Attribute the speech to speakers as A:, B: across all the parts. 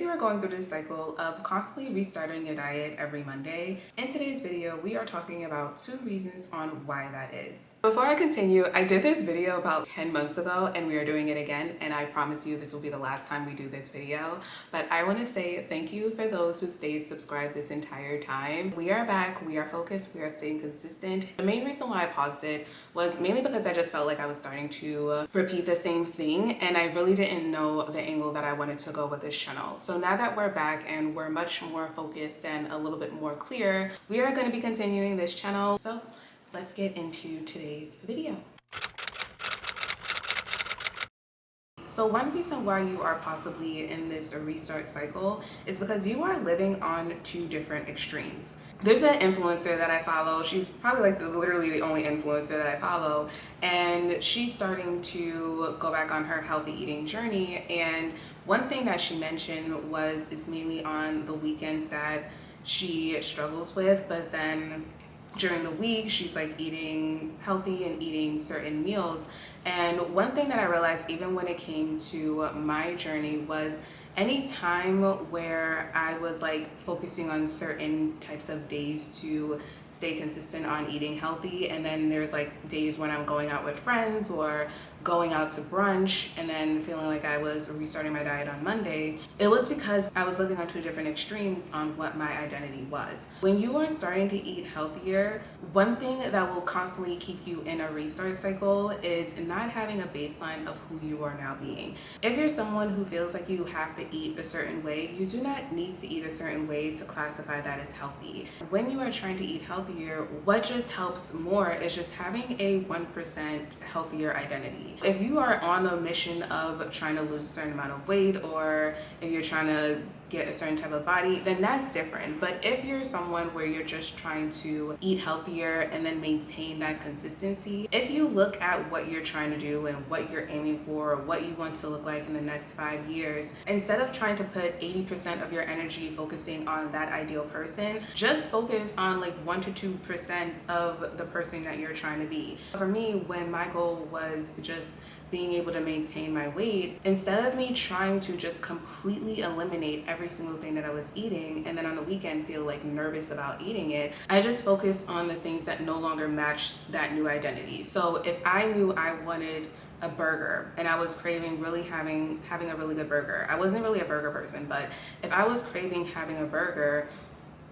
A: if you are going through this cycle of constantly restarting your diet every Monday, in today's video, we are talking about 2 reasons on why that is. Before I continue, I did this video about 10 months ago and we are doing it again, and I promise you this will be the last time we do this video. But I want to say thank you for those who stayed subscribed this entire time. We are back, we are focused, we are staying consistent. The main reason why I paused it was mainly because I just felt like I was starting to repeat the same thing, and I really didn't know the angle that I wanted to go with this channel. So now that we're back and we're much more focused and a little bit more clear, we are going to be continuing this channel. So let's get into today's video. So one reason why you are possibly in this restart cycle is because you are living on 2 different extremes. There's an influencer that I follow. She's probably like literally the only influencer that I follow, and she's starting to go back on her healthy eating journey. And one thing that she mentioned was it's mainly on the weekends that she struggles with, but then during the week she's like eating healthy and eating certain meals. And one thing that I realized even when it came to my journey was any time where I was like focusing on certain types of days to stay consistent on eating healthy, and then there's like days when I'm going out with friends or going out to brunch and then feeling like I was restarting my diet on Monday, it was because I was living on 2 different extremes on what my identity was. When you are starting to eat healthier, one thing that will constantly keep you in a restart cycle is not having a baseline of who you are now being. If you're someone who feels like you have to eat a certain way, you do not need to eat a certain way to classify that as healthy. When you are trying to eat healthier, what just helps more is just having a 1% healthier identity. If you are on a mission of trying to lose a certain amount of weight, or if you're trying to get a certain type of body, then that's different. But if you're someone where you're just trying to eat healthier and then maintain that consistency, if you look at what you're trying to do and what you're aiming for, or what you want to look like in the next 5 years, instead of trying to put 80% of your energy focusing on that ideal person, just focus on like 1 to 2% of the person that you're trying to be. For me, when my goal was just being able to maintain my weight, instead of me trying to just completely eliminate every single thing that I was eating and then on the weekend feel like nervous about eating it, I just focused on the things that no longer matched that new identity. So if I knew I wanted a burger and I was craving really having a really good burger, I wasn't really a burger person, but if I was craving having a burger,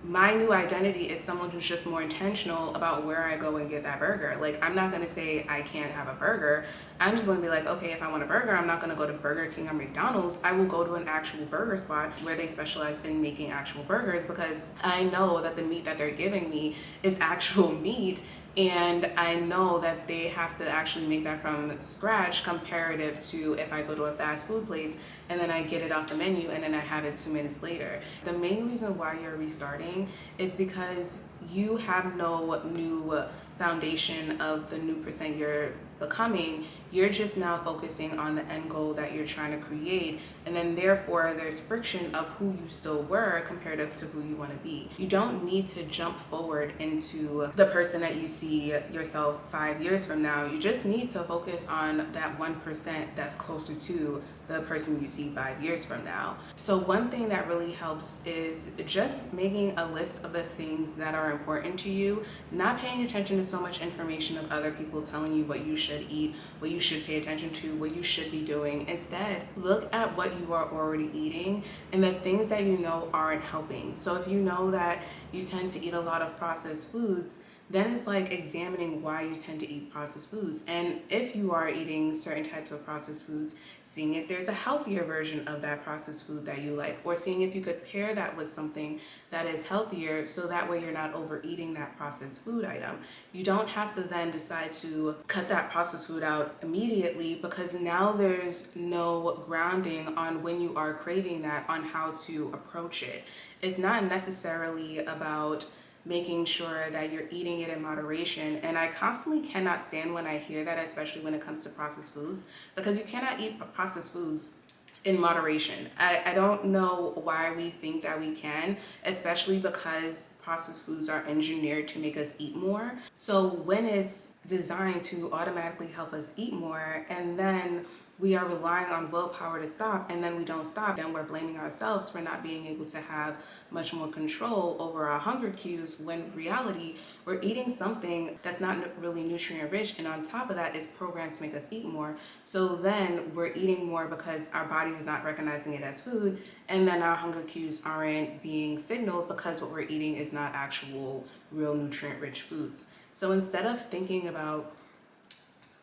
A: my new identity is someone who's just more intentional about where I go and get that burger. Like, I'm not gonna say I can't have a burger. I'm just gonna be like, okay, if I want a burger, I'm not gonna go to Burger King or McDonald's. I will go to an actual burger spot where they specialize in making actual burgers, because I know that the meat that they're giving me is actual meat, and I know that they have to actually make that from scratch comparative to if I go to a fast food place and then I get it off the menu and then I have it 2 minutes later. The main reason why you're restarting is because you have no new foundation of the new percent you're becoming. You're just now focusing on the end goal that you're trying to create, and then therefore there's friction of who you still were comparative to who you want to be. You don't need to jump forward into the person that you see yourself 5 years from now. You just need to focus on that 1% that's closer to the person you see 5 years from now. So one thing that really helps is just making a list of the things that are important to you, not paying attention to so much information of other people telling you what you should eat, what you should pay attention to, what you should be doing. Instead, look at what you are already eating and the things that you know aren't helping. So if you know that you tend to eat a lot of processed foods, then it's like examining why you tend to eat processed foods. And if you are eating certain types of processed foods, seeing if there's a healthier version of that processed food that you like, or seeing if you could pair that with something that is healthier, so that way you're not overeating that processed food item. You don't have to then decide to cut that processed food out immediately, because now there's no grounding on when you are craving that, on how to approach it. It's not necessarily about making sure that you're eating it in moderation. And I constantly cannot stand when I hear that, especially when it comes to processed foods, because you cannot eat processed foods in moderation. I don't know why we think that we can, especially because processed foods are engineered to make us eat more. So when it's designed to automatically help us eat more, and then we are relying on willpower to stop, and then we don't stop, then we're blaming ourselves for not being able to have much more control over our hunger cues, when in reality we're eating something that's not really nutrient rich, and on top of that is programmed to make us eat more. So then we're eating more because our bodies is not recognizing it as food, and then our hunger cues aren't being signaled because what we're eating is not actual real nutrient rich foods. So instead of thinking about,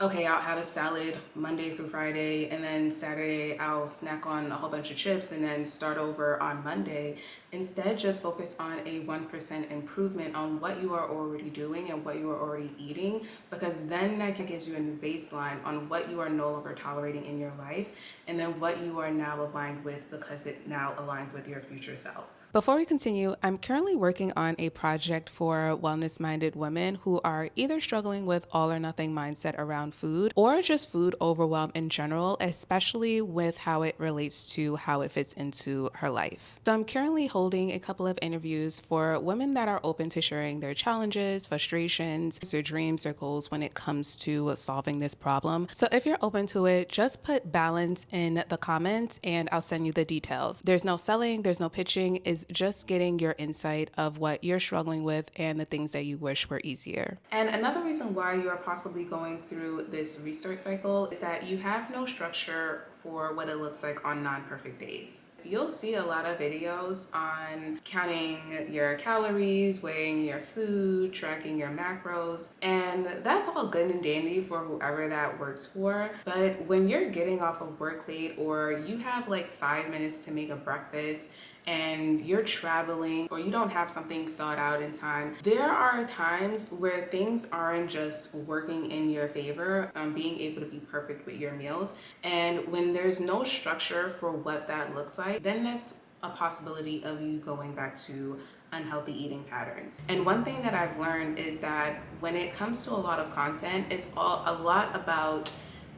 A: okay, I'll have a salad Monday through Friday, and then Saturday I'll snack on a whole bunch of chips and then start over on Monday. Instead, just focus on a 1% improvement on what you are already doing and what you are already eating, because then that gives you a new baseline on what you are no longer tolerating in your life, and then what you are now aligned with, because it now aligns with your future self. Before we continue, I'm currently working on a project for wellness-minded women who are either struggling with all or nothing mindset around food, or just food overwhelm in general, especially with how it relates to how it fits into her life. So I'm currently holding a couple of interviews for women that are open to sharing their challenges, frustrations, their dreams, their goals when it comes to solving this problem. So if you're open to it, just put balance in the comments and I'll send you the details. There's no selling, there's no pitching, it's just getting your insight of what you're struggling with and the things that you wish were easier. And another reason why you are possibly going through this research cycle is that you have no structure for what it looks like on non-perfect days. You'll see a lot of videos on counting your calories, weighing your food, tracking your macros, and that's all good and dandy for whoever that works for. But when you're getting off of work late, or you have like 5 minutes to make a breakfast, and you're traveling, or you don't have something thought out in time, there are times where things aren't just working in your favor, being able to be perfect with your meals. And when there's no structure for what that looks like, then that's a possibility of you going back to unhealthy eating patterns. And one thing that I've learned is that when it comes to a lot of content, it's a lot about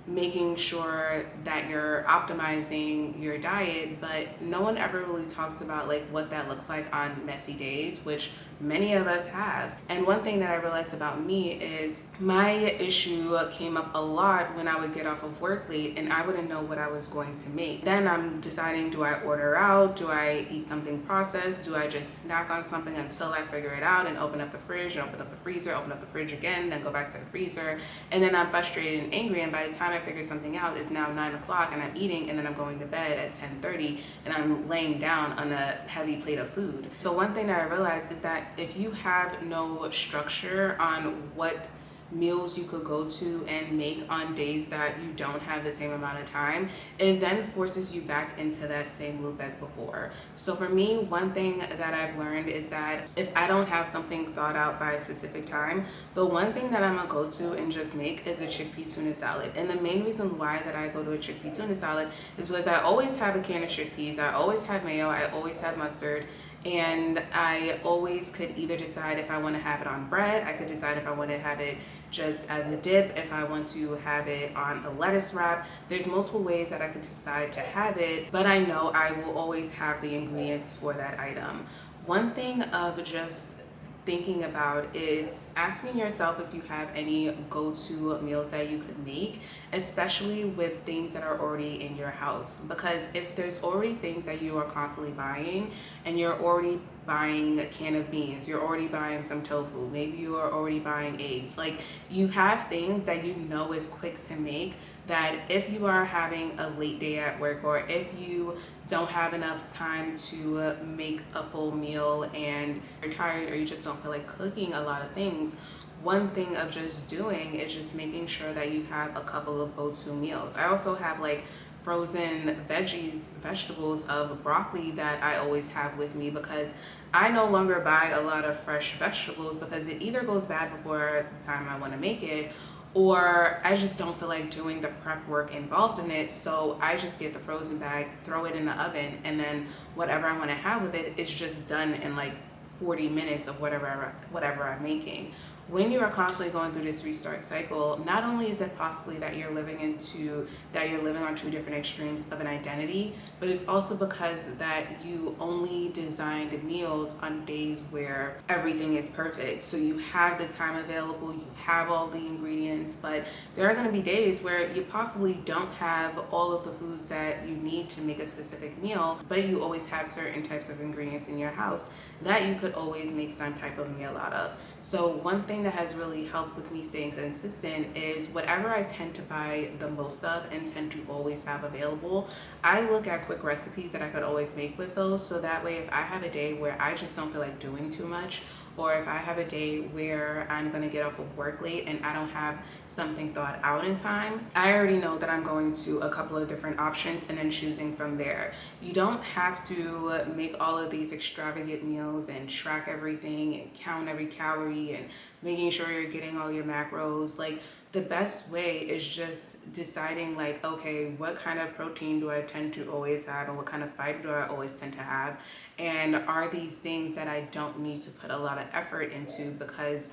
A: making sure that you're optimizing your diet, but no one ever really talks about like what that looks like on messy days, which many of us have. And one thing that I realized about me is my issue came up a lot when I would get off of work late and I wouldn't know what I was going to make. Then I'm deciding, do I order out? Do I eat something processed? Do I just snack on something until I figure it out and open up the fridge and open up the freezer, open up the fridge again, then go back to the freezer? And then I'm frustrated and angry, and by the time I figure something out, it's now 9 o'clock and I'm eating, and then I'm going to bed at 10:30 and I'm laying down on a heavy plate of food. So one thing that I realized is that if you have no structure on what meals you could go to and make on days that you don't have the same amount of time, it then forces you back into that same loop as before. So for me, one thing that I've learned is that if I don't have something thought out by a specific time, the one thing that I'm gonna go to and just make is a chickpea tuna salad. And the main reason why that I go to a chickpea tuna salad is because I always have a can of chickpeas, I always have mayo, I always have mustard, and I always could either decide if I want to have it on bread, I could decide if I want to have it just as a dip, if I want to have it on a lettuce wrap. There's multiple ways that I could decide to have it, but I know I will always have the ingredients for that item. One thing of just thinking about is asking yourself if you have any go-to meals that you could make, especially with things that are already in your house. Because if there's already things that you are constantly buying, and you're already buying a can of beans, you're already buying some tofu, maybe you are already buying eggs, like you have things that you know is quick to make, that if you are having a late day at work, or if you don't have enough time to make a full meal and you're tired, or you just don't feel like cooking a lot of things, one thing of just doing is just making sure that you have a couple of go-to meals. I also have like frozen vegetables of broccoli that I always have with me, because I no longer buy a lot of fresh vegetables because it either goes bad before the time I want to make it, or I just don't feel like doing the prep work involved in it. So I just get the frozen bag, throw it in the oven, and then whatever I want to have with it is just done in like 40 minutes of whatever I'm making. when you are constantly going through this restart cycle, not only is it possibly that you're living on two different extremes of an identity, but it's also because that you only designed meals on days where everything is perfect. So you have the time available, you have all the ingredients, but there are going to be days where you possibly don't have all of the foods that you need to make a specific meal, but you always have certain types of ingredients in your house that you could always make some type of meal out of. So one thing that has really helped with me staying consistent is whatever I tend to buy the most of and tend to always have available, I look at quick recipes that I could always make with those, so that way if I have a day where I just don't feel like doing too much, or if I have a day where I'm gonna get off of work late and I don't have something thought out in time, I already know that I'm going to a couple of different options and then choosing from there. You don't have to make all of these extravagant meals and track everything and count every calorie and making sure you're getting all your macros. Like, the best way is just deciding, like, okay, what kind of protein do I tend to always have and what kind of fiber do I always tend to have, and are these things that I don't need to put a lot of effort into because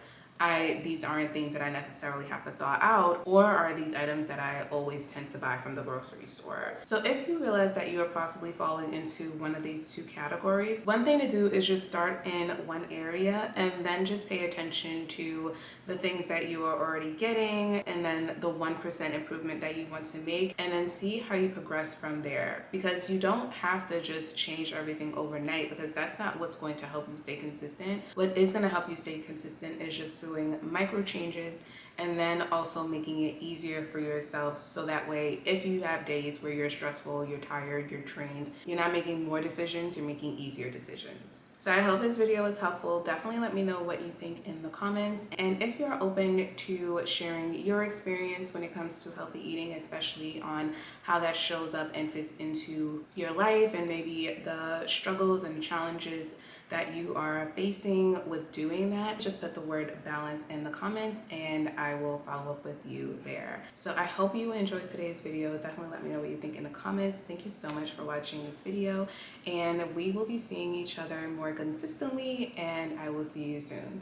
A: these aren't things that I necessarily have to thaw out, or are these items that I always tend to buy from the grocery store? So if you realize that you are possibly falling into one of these two categories, one thing to do is just start in one area and then just pay attention to the things that you are already getting and then the 1% improvement that you want to make, and then see how you progress from there. Because you don't have to just change everything overnight, because that's not what's going to help you stay consistent. What is going to help you stay consistent is just doing micro changes, and then also making it easier for yourself, so that way if you have days where you're stressful, you're tired, you're drained, you're not making more decisions, you're making easier decisions. So I hope this video was helpful. Definitely let me know what you think in the comments, and if you're open to sharing your experience when it comes to healthy eating, especially on how that shows up and fits into your life, and maybe the struggles and challenges that you are facing with doing that, just put the word balance in the comments and I will follow up with you there. So I hope you enjoyed today's video. Definitely let me know what you think in the comments. Thank you so much for watching this video, and we will be seeing each other more consistently, and I will see you soon.